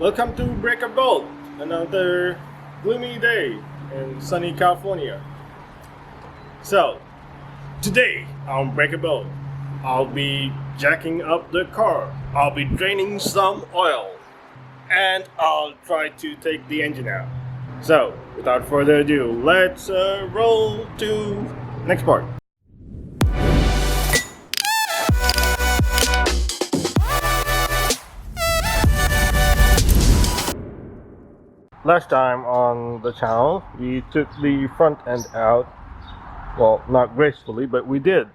Welcome to Break a Bolt, another gloomy day in sunny California. So, today on Break a Bolt, I'll be jacking up the car, I'll be draining some oil, and I'll try to take the engine out. So, without further ado, let's roll to next part. Last time on the channel, we took the front end out. Well, not gracefully, but we did.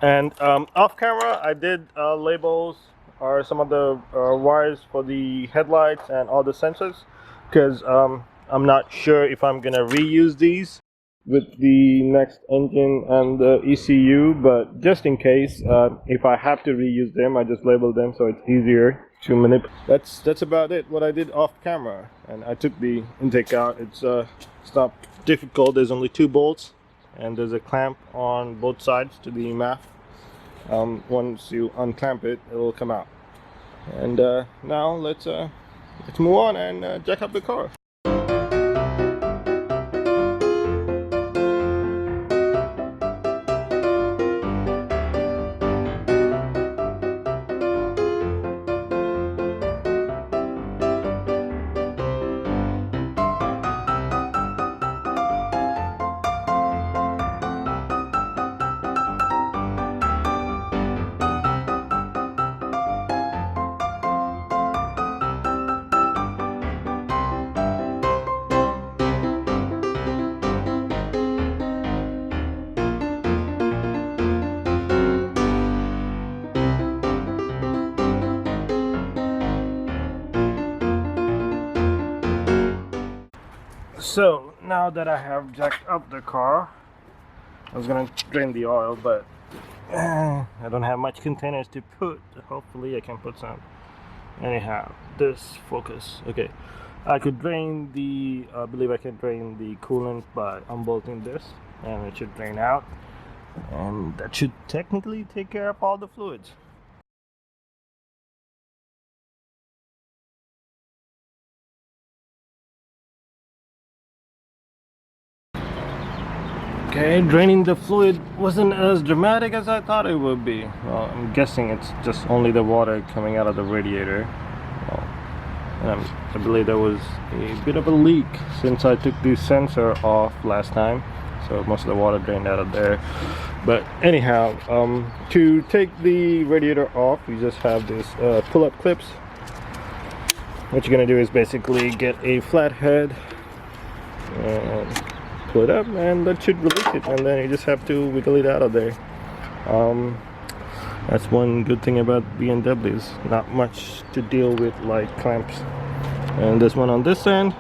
And off camera, I did labels or some of the wires for the headlights and all the sensors, because I'm not sure if I'm gonna reuse these with the next engine and the ECU, but just in case, if I have to reuse them, I just label them so it's easier to manipulate. That's about it, what I did off camera. And I took the intake out. It's not difficult. There's only 2 bolts and there's a clamp on both sides to the MAF. Once you unclamp it, it will come out. And now let's move on and jack up the car. So now that I have jacked up the car, I was gonna drain the oil, but I don't have much containers to put. Hopefully I can put some. Anyhow, this focus. Okay, I could drain the, I believe I can drain the coolant by unbolting this, and it should drain out, and that should technically take care of all the fluids. Okay, draining the fluid wasn't as dramatic as I thought it would be. Well, I'm guessing it's just only the water coming out of the radiator. Well, and I believe there was a bit of a leak since I took the sensor off last time, so most of the water drained out of there. But anyhow, to take the radiator off, you just have this pull-up clips. What you're gonna do is basically get a flathead and pull it up, and that should release it, and then you just have to wiggle it out of there. That's one good thing about BMWs, not much to deal with like clamps. And this one on this end,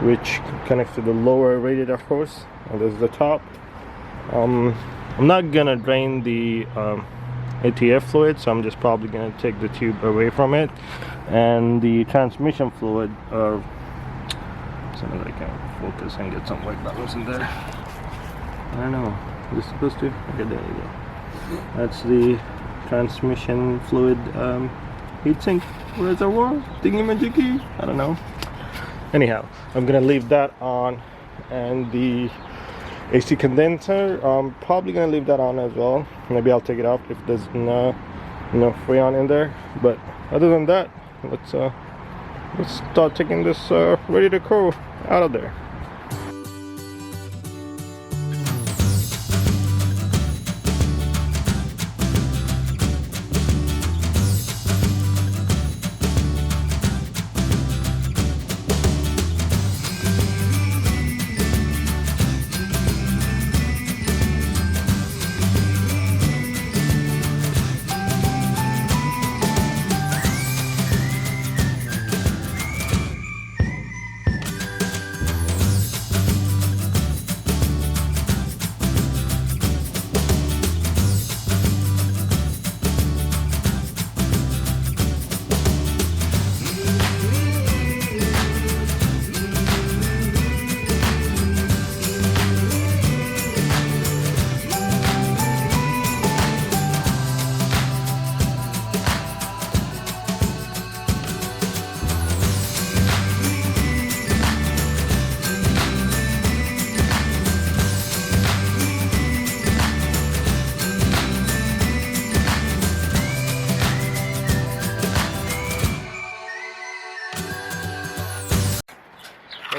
which connects to the lower radiator hose, and there's the top. I'm not gonna drain the ATF fluid, so I'm just probably gonna take the tube away from it, and the transmission fluid, or so that I can focus and get some white balance in there. I don't know, is it supposed to? Okay, there you go. That's the transmission fluid heatsink reservoir thingy-majiggy, I don't know. Anyhow, I'm gonna leave that on, and the AC condenser, I'm probably gonna leave that on as well. Maybe I'll take it off if there's no Freon in there. But other than that, let's start taking this radiator core out of there.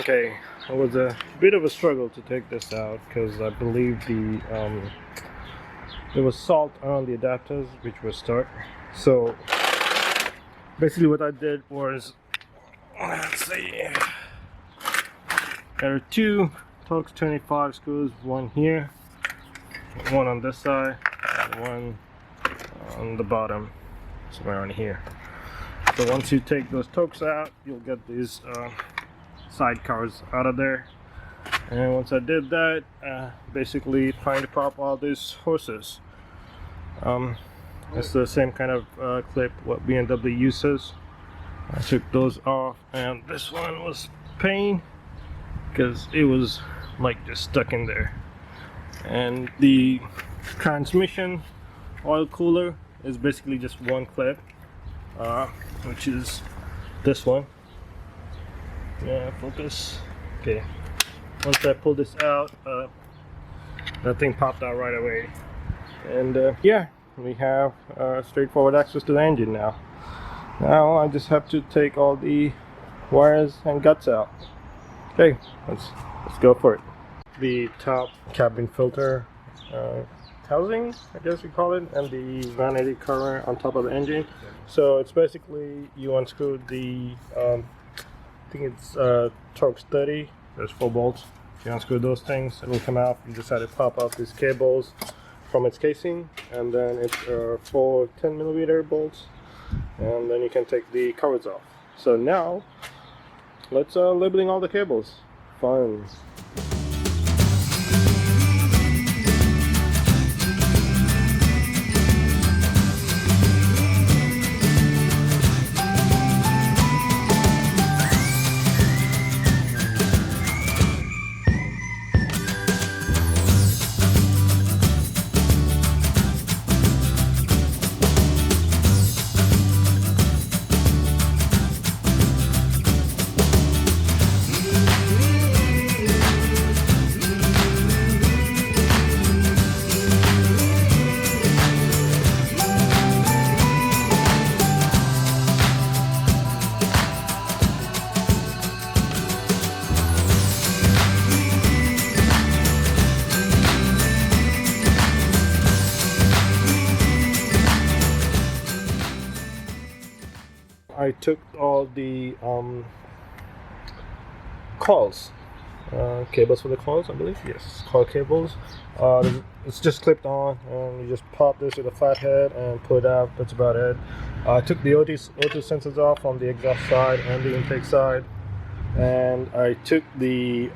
Okay, it was a bit of a struggle to take this out because I believe there was salt around the adapters which were stuck. So basically what I did was, let's see, there are two Torx 25 screws, one here, one on this side, and one on the bottom, somewhere on here. So once you take those Torx out, you'll get these side covers out of there. And once I did that, basically trying to pop all these hoses. It's the same kind of clip what BMW uses. I took those off, and this one was pain because it was like just stuck in there. And the transmission oil cooler is basically just one clip, which is this one. Yeah, focus. Okay, once I pull this out, that thing popped out right away. And yeah, we have straightforward access to the engine now. Now I just have to take all the wires and guts out. Okay, let's go for it. The top cabin filter housing, I guess you call it, and the vanity cover on top of the engine. So it's basically, you unscrew the I think it's Torx 30. There's 4 bolts. If you unscrew those things, it will come out. You just have to pop off these cables from its casing, and then it's 4 10mm bolts, and then you can take the covers off. So now let's labeling all the cables. Fun. I took all the coils, cables for the coils, I believe. Yes, coil cables. It's just clipped on, and you just pop this with a flat head and pull it out. That's about it. I took the O2 sensors off on the exhaust side and the intake side, and I took the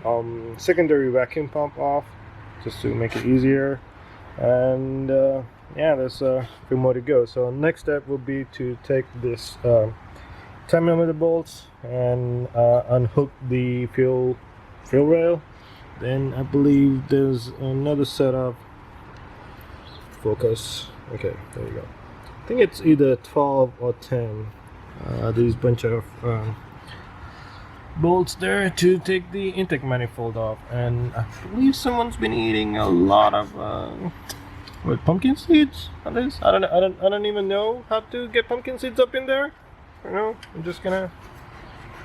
secondary vacuum pump off just to make it easier. And yeah, there's a few more to go. So next step will be to take this 10mm bolts and unhook the fuel rail. Then I believe there's another set of focus. Okay, there you go. I think it's either 12 or 10. These bunch of bolts there to take the intake manifold off. And I believe someone's been eating a lot of what, pumpkin seeds on this. I don't even know how to get pumpkin seeds up in there. You know, I'm just gonna,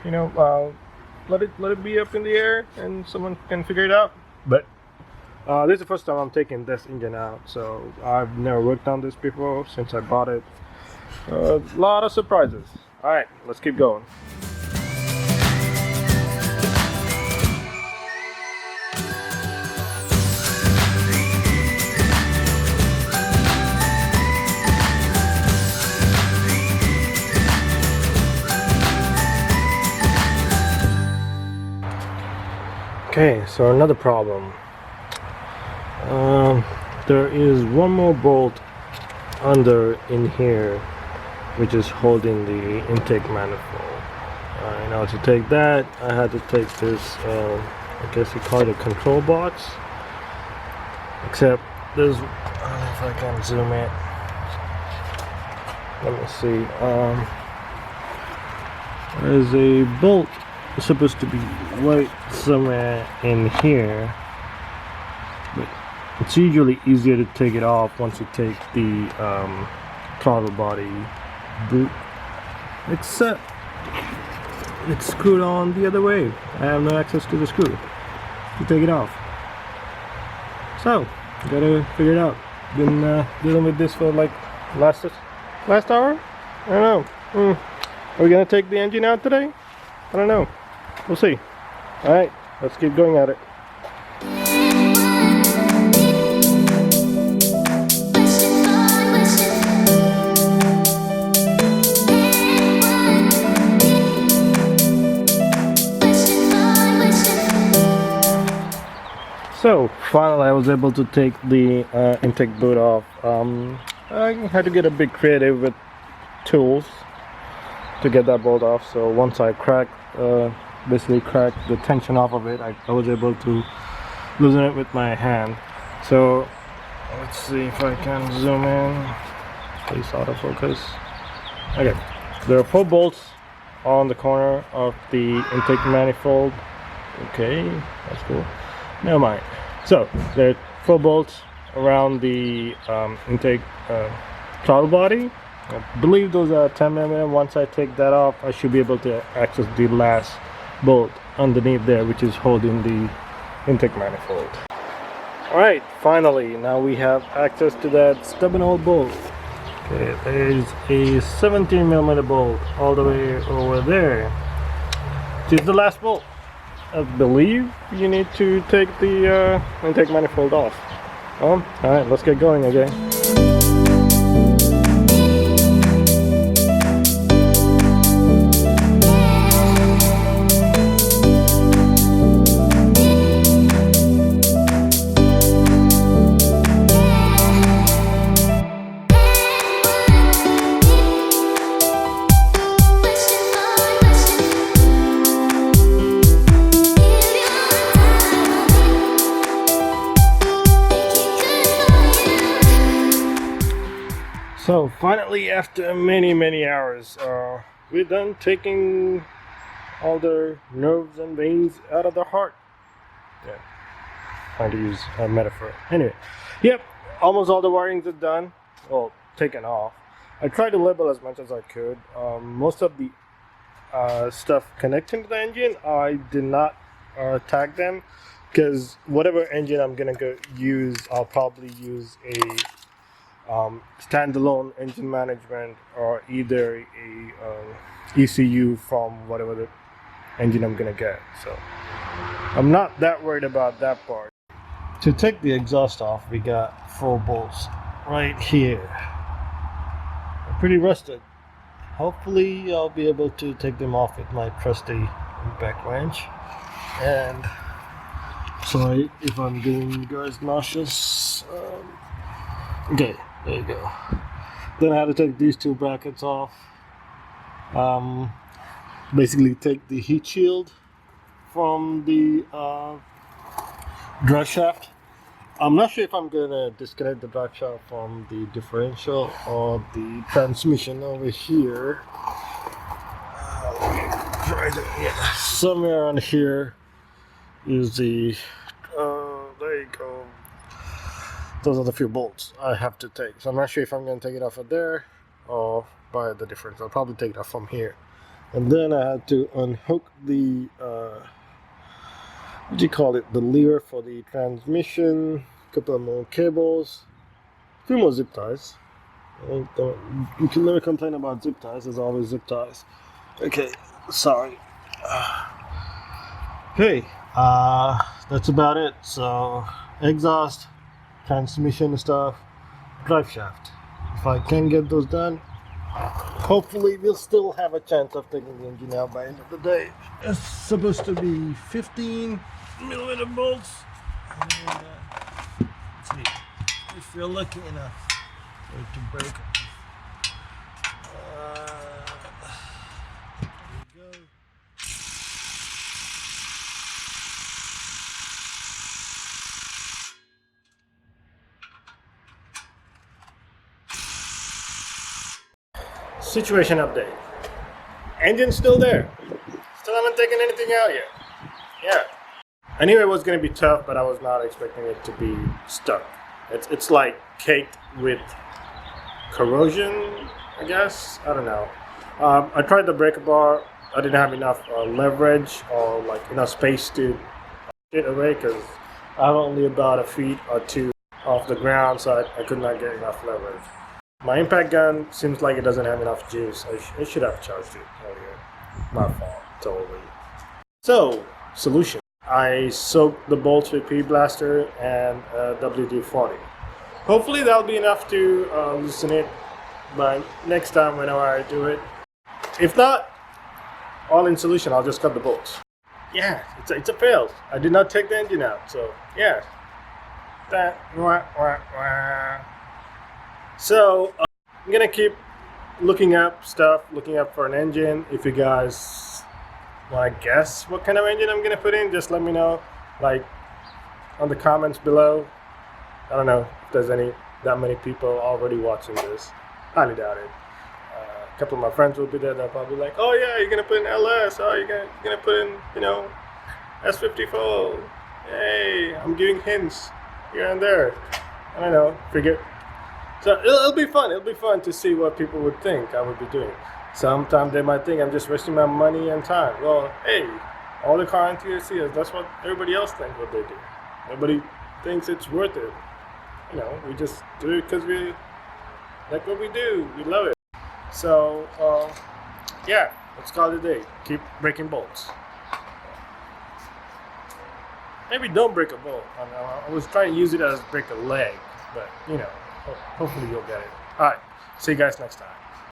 you know, let it be up in the air and someone can figure it out. But this is the first time I'm taking this engine out, so I've never worked on this before since I bought it. A lot of surprises. All right, let's keep going. Okay, so another problem. There is one more bolt under in here which is holding the intake manifold. In order to take that, I had to take this, I guess you call it a control box. Except there's, I don't know if I can zoom in. Let me see. There's a bolt supposed to be right somewhere in here, but it's usually easier to take it off once you take the throttle body boot. Except it's screwed on the other way. I have no access to the screw to take it off. So, gotta figure it out. Been dealing with this for like last hour? I don't know. Are we gonna take the engine out today? I don't know. We'll see. Alright, let's keep going at it. So finally I was able to take the intake boot off. I had to get a bit creative with tools to get that bolt off. So once I basically cracked the tension off of it, I was able to loosen it with my hand. So let's see if I can zoom in. Please autofocus. Okay, there are 4 bolts on the corner of the intake manifold. Okay, that's cool. Never mind. So there are 4 bolts around the intake throttle body. I believe those are 10mm. Once I take that off, I should be able to access the last bolt underneath there, which is holding the intake manifold. Alright, finally, now we have access to that stubborn old bolt. Okay, there is a 17mm bolt all the way over there, which is the last bolt. I believe you need to take the intake manifold off. Alright, let's get going again. So finally, after many hours, we're done taking all the nerves and veins out of the heart. Yeah, trying to use a metaphor. Anyway, yep, almost all the wirings are done, well, taken off. I tried to label as much as I could. Most of the stuff connecting to the engine, I did not tag them, because whatever engine I'm gonna use, I'll probably use a standalone engine management, or either a ECU from whatever the engine I'm gonna get. So I'm not that worried about that part. To take the exhaust off, we got 4 bolts right here. They're pretty rusted. Hopefully I'll be able to take them off with my trusty impact wrench. And sorry if I'm getting you guys nauseous. Okay, there you go. Then I had to take these 2 brackets off. Basically take the heat shield from the drive shaft. I'm not sure if I'm gonna disconnect the drive shaft from the differential or the transmission over here. Yeah, somewhere around here is the there you go. Those are the few bolts I have to take. So I'm not sure if I'm going to take it off of there or by the difference. I'll probably take it off from here. And then I had to unhook the what do you call it? The lever for the transmission. A couple of more cables. A few more zip ties. You can never complain about zip ties. There's always zip ties. Okay, sorry. Okay, that's about it. So exhaust, transmission stuff, drive shaft. If I can get those done, hopefully we'll still have a chance of taking the engine out by the end of the day. It's supposed to be 15mm bolts. And, let's see if you're lucky enough for it to break. There we go. Situation update. Engine's still there. Still haven't taken anything out yet. Yeah. I knew it was going to be tough, but I was not expecting it to be stuck. It's like caked with corrosion, I guess. I don't know. I tried the breaker bar. I didn't have enough leverage or like enough space to get away, because I'm only about a feet or two off the ground, so I could not get enough leverage. My impact gun seems like it doesn't have enough juice. I should have charged it earlier. My fault, totally. So, solution. I soaked the bolts with P-Blaster and WD-40. Hopefully that'll be enough to loosen it by next time whenever I do it. If not, all in solution, I'll just cut the bolts. Yeah, it's a fail. I did not take the engine out, so yeah. So I'm gonna keep looking up stuff, looking up for an engine. If you guys want to guess what kind of engine I'm gonna put in, just let me know, like on the comments below. I don't know if there's that many people already watching this. Highly doubt it. A couple of my friends will be there. They'll probably be like, "Oh yeah, you're gonna put in LS. Oh, you're gonna put in, you know, S54. Hey, I'm giving hints here and there." I don't know. Forget. So it'll be fun. It'll be fun to see what people would think I would be doing. Sometimes they might think I'm just wasting my money and time. Well, hey, all the car enthusiasts, that's what everybody else thinks what they do. Nobody thinks it's worth it. You know, we just do it because we like what we do. We love it. So, yeah, let's call it a day. Keep breaking bolts. Maybe don't break a bolt. I was trying to use it as break a leg, but you know, hopefully you'll get it. All right, see you guys next time.